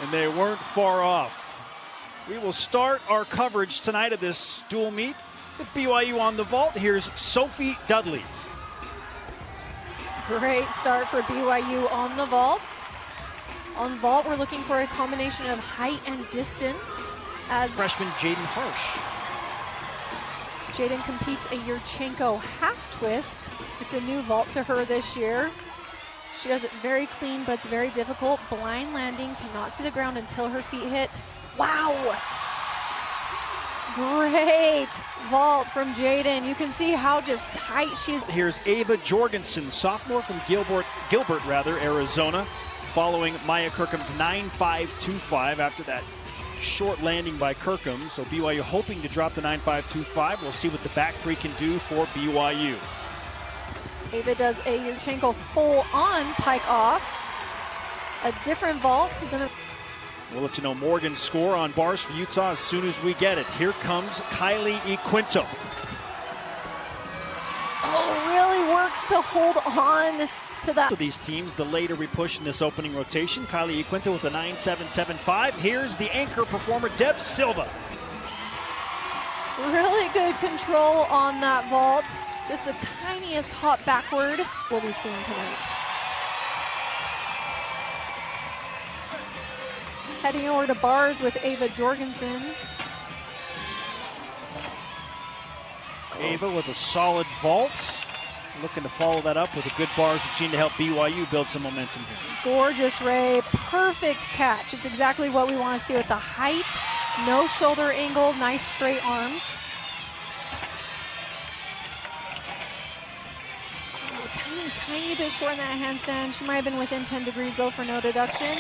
And they weren't far off. We will start our coverage tonight of this dual meet with BYU on the vault. Here's Sophie Dudley. Great start for BYU on the vault. On vault, we're looking for a combination of height and distance as freshman Jaden Harsh. Jaden competes a Yurchenko half twist. It's a new vault to her this year. She does it very clean, but it's very difficult. Blind landing, cannot see the ground until her feet hit. Wow! Great vault from Jaden. You can see how just tight she is. Here's Ava Jorgensen, sophomore from Gilbert, Arizona, following Maya Kirkham's 9.525 after that short landing by Kirkham. So BYU hoping to drop the 9.525. We'll see what the back three can do for BYU. Ava does a Yurchenko full-on pike off. A different vault than We'll let you know Morgan's score on bars for Utah as soon as we get it. Here comes Kylie Equinto. Oh, really works to hold on to that. For these teams, the later we push in this opening rotation. Kylie Equinto with a 9.775. Here's the anchor performer, Deb Silva. Really good control on that vault. Just the tiniest hop backward we'll be seeing tonight. Heading over to bars with Ava Jorgensen. Ava with a solid vault. Looking to follow that up with a good bars routine to help BYU build some momentum here. Gorgeous Ray, perfect catch. It's exactly what we want to see with the height, no shoulder angle, nice straight arms. Tiny bit short in that handstand. She might have been within 10 degrees though for no deduction.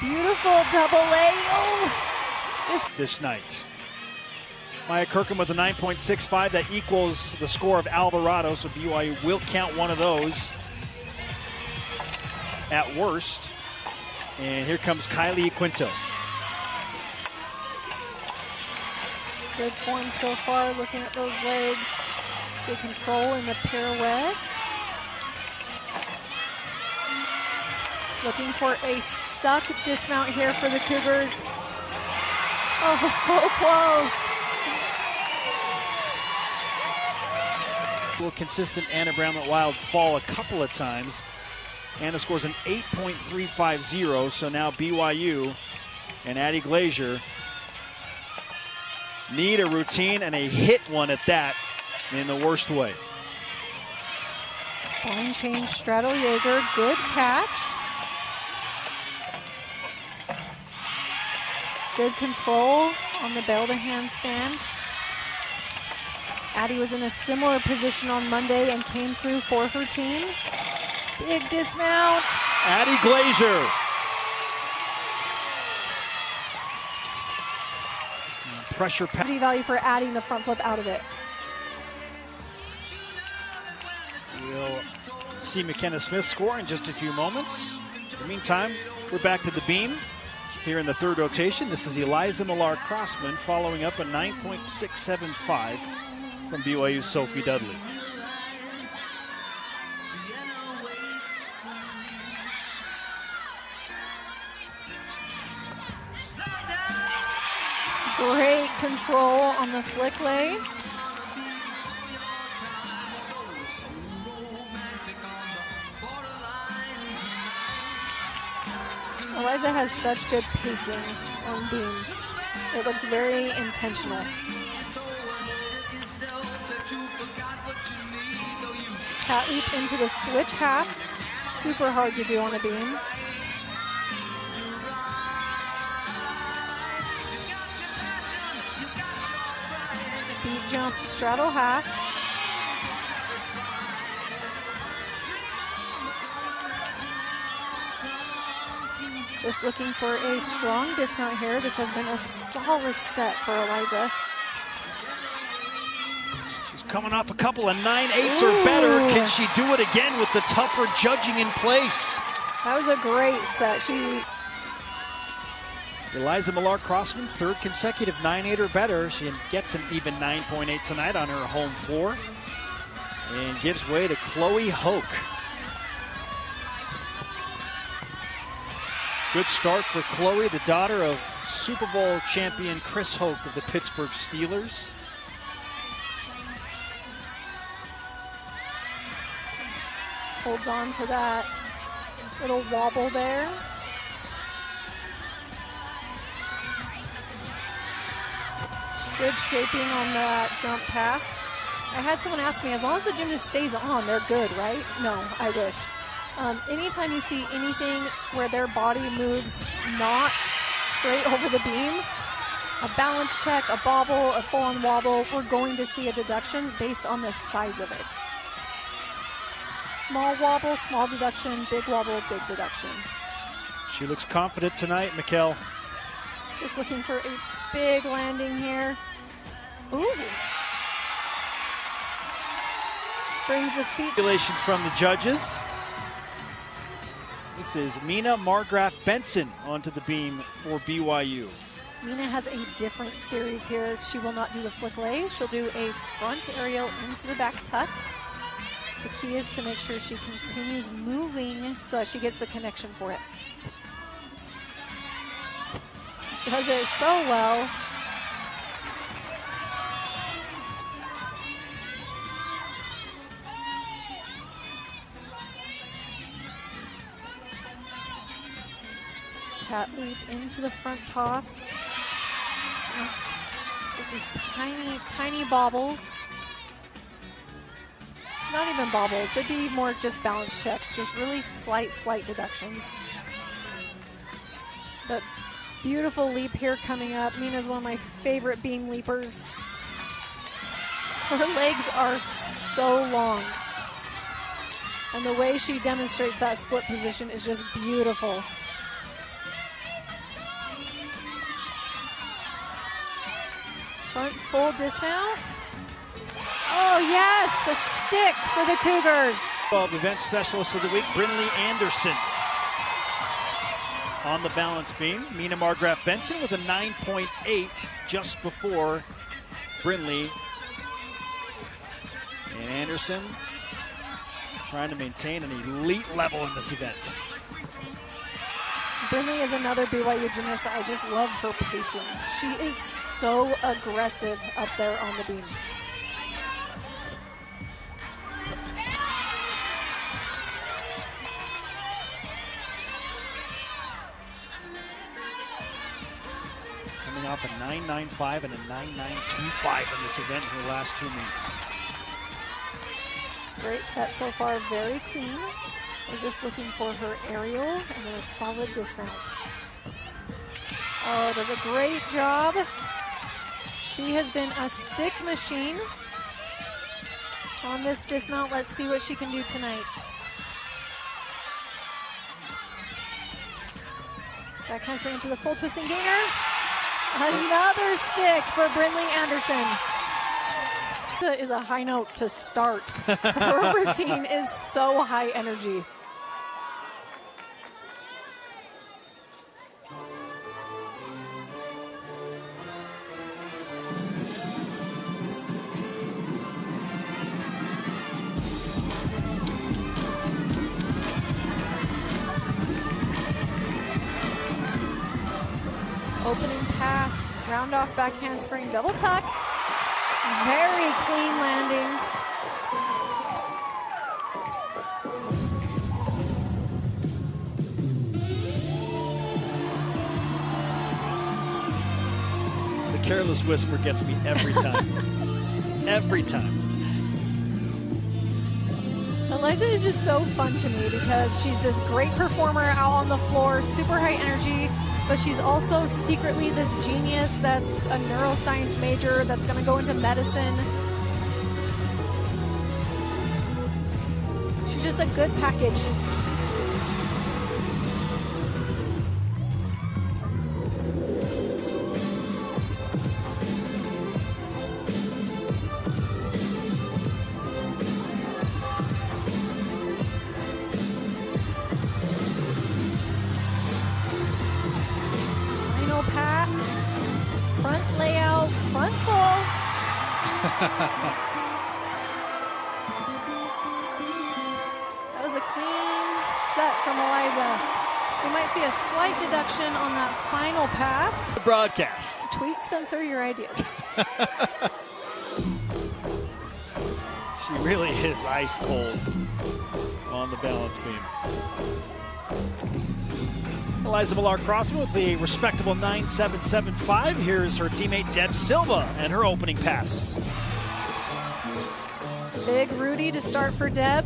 Beautiful double leg. Oh, just this night. Maya Kirkham with a 9.65. That equals the score of Alvarado, so BYU will count one of those at worst. And here comes Kylie Equinto. Good form so far, looking at those legs. Good control in the pirouette. Looking for a stuck dismount here for the Cougars. Oh, so close. A little consistent Anna Brown Wild fall a couple of times. Anna scores an 8.350, so now BYU and Addie Glazier need a routine and a hit one at that in the worst way. Line change, straddle Jaeger, good catch. Good control on the bell to handstand. Addie was in a similar position on Monday and came through for her team. Big dismount. Addie Glazier. Pressure pass. Value for adding the front flip out of it. We'll see McKenna Smith score in just a few moments. In the meantime, we're back to the beam. Here in the third rotation, this is Eliza Millar-Crossman following up a 9.675 from BYU's Sophie Dudley. Great control on the flick lay. Eliza has such good pacing on beams. It looks very intentional. Cat leap into the switch half. Super hard to do on a beam. Beat jump, straddle half. Just looking for a strong dismount here. This has been a solid set for Eliza. She's coming off a couple of 9.8s or better. Can she do it again with the tougher judging in place? That was a great set. Eliza Millar-Crossman, third consecutive 9.8 or better. She gets an even 9.8 tonight on her home floor and gives way to Chloe Hoke. Good start for Chloe, the daughter of Super Bowl champion Chris Hoke of the Pittsburgh Steelers. Holds on to that little wobble there. Good shaping on that jump pass. I had someone ask me, as long as the gymnast stays on, they're good, right? No, I wish. Anytime you see anything where their body moves not straight over the beam, a balance check, a bobble, a full-on wobble, we're going to see a deduction based on the size of it. Small wobble, small deduction, big wobble, big deduction. She looks confident tonight, Mikkel. Just looking for a big landing here. Ooh. Brings the feet. Congratulations from the judges. This is Mina Margraf Benson onto the beam for BYU. Mina has a different series here. She will not do the flick lay. She'll do a front aerial into the back tuck. The key is to make sure she continues moving so that she gets the connection for it. Does it so well. Cat leap into the front toss. Just these tiny, tiny bobbles. Not even bobbles, they'd be more just balance checks, just really slight deductions. But beautiful leap here coming up. Mina's one of my favorite beam leapers. Her legs are so long. And the way she demonstrates that split position is just beautiful. Front full dismount. Oh yes, a stick for the Cougars. 12 event specialist of the week, Brinley Anderson. On the balance beam, Mina Margraf Benson with a 9.8 just before Brinley. And Anderson trying to maintain an elite level in this event. Brinley is another BYU gymnast that I just love her pacing. She is so aggressive up there on the beam. Coming off a 9.95 and a 9.925 in this event in her last 2 meets. Great set so far, very clean. We're just looking for her aerial and then a solid dismount. Oh, does a great job. She has been a stick machine on this dismount. Let's see what she can do tonight. Backhand swing into the full twisting gainer. Another stick for Brinley Anderson. That is a high note to start. Her routine is so high energy. Opening pass, round off backhand spring, double tuck. Very clean landing. The careless whisper gets me every time. Every time. Eliza is just so fun to me because she's this great performer out on the floor, super high energy, but she's also secretly this genius that's a neuroscience major that's going to go into medicine. She's just a good package. Pass, front layout, front full. That was a clean set from Eliza. We might see a slight deduction on that final pass. The broadcast. Tweet Spencer your ideas. She really is ice cold on the balance beam. Eliza Millar-Crossman with the respectable 9.775. Here's her teammate Deb Silva and her opening pass. Big Rudy to start for Deb.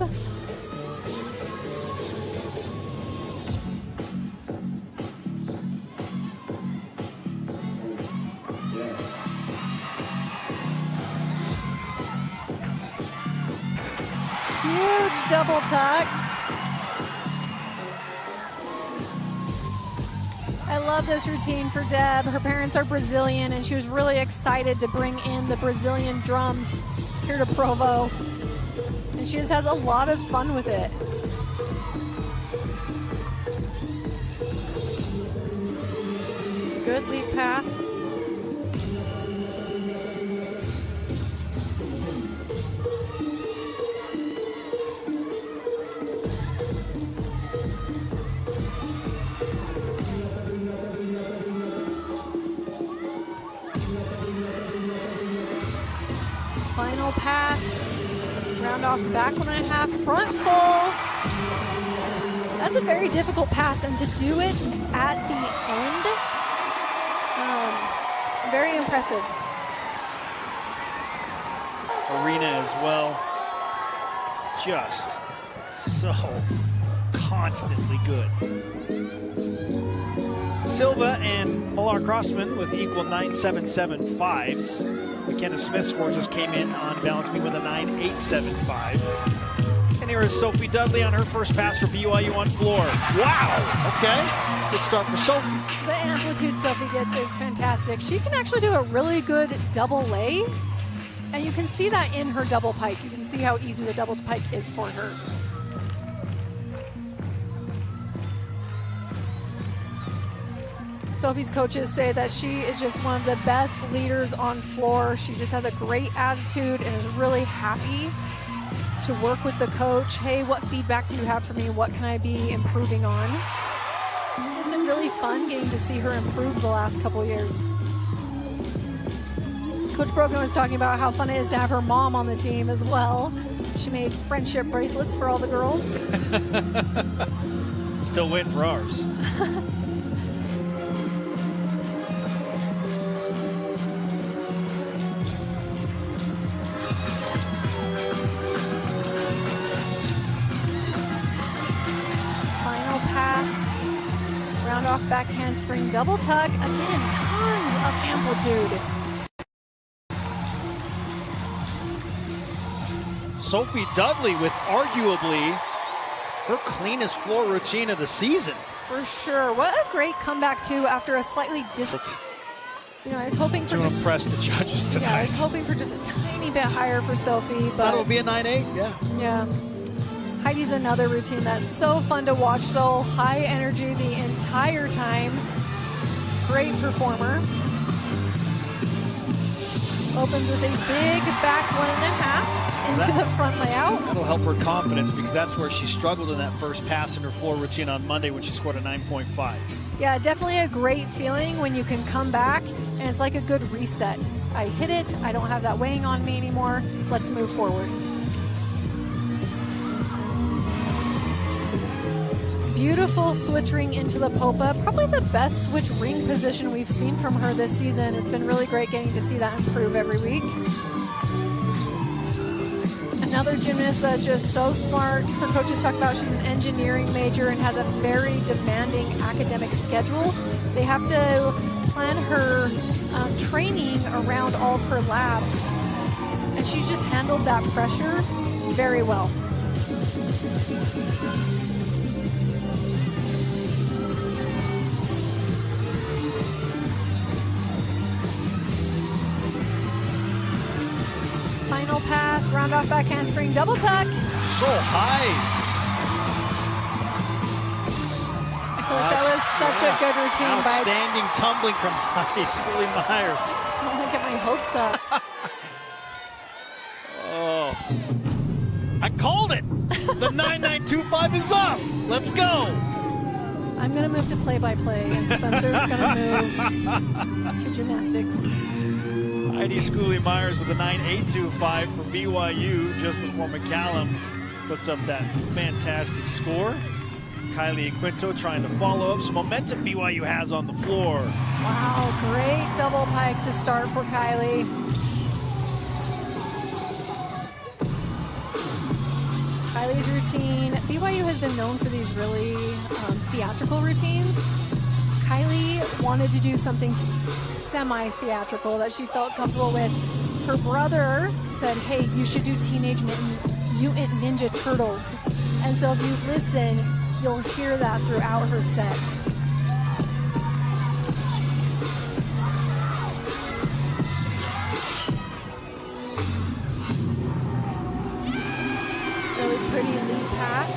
Huge double tuck. I love this routine for Deb. Her parents are Brazilian, and she was really excited to bring in the Brazilian drums here to Provo. And she just has a lot of fun with it. Good lead pass. Final pass. Round off back 1.5, front full. That's a very difficult pass, and to do it at the end, very impressive. Arena as well. Just so constantly good. Silva and Millar-Crossman with equal 9.775s. McKenna Smith's score just came in on balance beam with a 9.875. And here is Sophie Dudley on her first pass for BYU on floor. Wow! Okay, good start for Sophie. The amplitude Sophie gets is fantastic. She can actually do a really good double lay, and you can see that in her double pike. You can see how easy the double pike is for her. Sophie's coaches say that she is just one of the best leaders on floor. She just has a great attitude and is really happy to work with the coach. Hey, what feedback do you have for me? What can I be improving on? It's been really fun getting to see her improve the last couple years. Coach Brogan was talking about how fun it is to have her mom on the team as well. She made friendship bracelets for all the girls. Still waiting for ours. Round off back handspring double tuck. Again, tons of amplitude. Sophie Dudley with arguably her cleanest floor routine of the season. For sure. What a great comeback too after a slightly I was hoping for to impress the judges tonight. Yeah, I was hoping for just a tiny bit higher for Sophie, but that'll be a 9.8. Yeah. Heidi's another routine that's so fun to watch, though. High energy the entire time. Great performer. Opens with a big back 1.5 into the front layout. That'll help her confidence because that's where she struggled in that first pass in her floor routine on Monday when she scored a 9.5. Yeah, definitely a great feeling when you can come back and it's like a good reset. I hit it. I don't have that weighing on me anymore. Let's move forward. Beautiful switch ring into the popa. Probably the best switch ring position we've seen from her this season. It's been really great getting to see that improve every week. Another gymnast that's just so smart. Her coaches talk about she's an engineering major and has a very demanding academic schedule. They have to plan her training around all of her labs. And she's just handled that pressure very well. Final pass, round off back handspring, double tuck. So high. I feel like that was such a good routine. Outstanding tumbling from Heidi Schooley-Myers. Don't want to get my hopes up. Oh. I called it. The 9.925 is up. Let's go. I'm going to move to play-by-play, and Spencer's going to move to gymnastics. Heidi Schooley-Myers with a 9.825 for BYU just before McCallum puts up that fantastic score. Kylie Quinto trying to follow up some momentum BYU has on the floor. Wow, great double pike to start for Kylie. Kylie's routine, BYU has been known for these really theatrical routines. Kylie wanted to do something semi-theatrical that she felt comfortable with. Her brother said, hey, you should do Teenage Mutant Ninja Turtles. And so if you listen, you'll hear that throughout her set. Really pretty lead pass.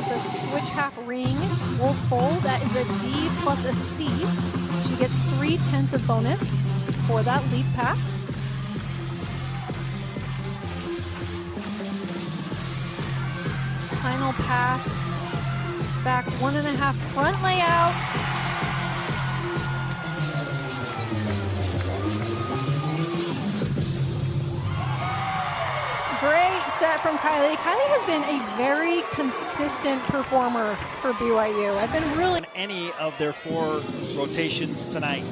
The switch half ring, wolf fold, that is a D plus a C. She gets 3/10 of bonus for that lead pass. Final pass, back 1.5 front layout. Great set from Kylie. Kylie has been a very consistent performer for BYU. I've been really in any of their 4 rotations tonight.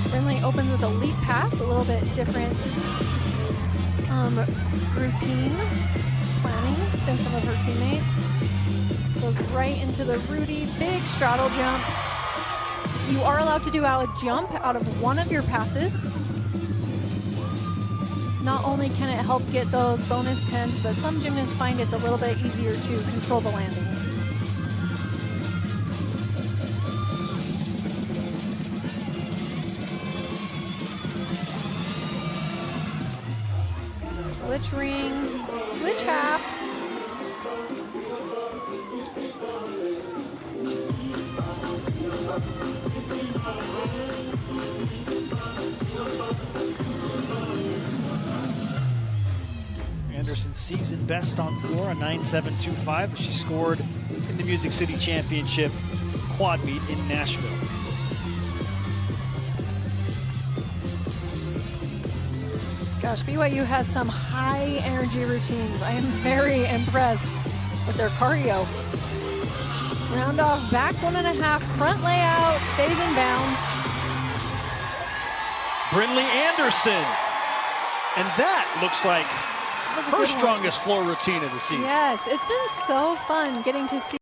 Brinley opens with a leap pass, a little bit different routine planning than some of her teammates. Goes right into the Rudy, big straddle jump. You are allowed to do a jump out of one of your passes. Not only can it help get those bonus 10s, but some gymnasts find it's a little bit easier to control the landings. Switch ring, switch half. Anderson's season best on floor, a 9.725 that she scored in the Music City Championship quad meet in Nashville. Gosh, BYU has some high energy routines. I am very impressed with their cardio. Round off, back 1.5, front layout, stays in bounds. Brinley Anderson. And that looks like her strongest floor routine of the season. Yes, it's been so fun getting to see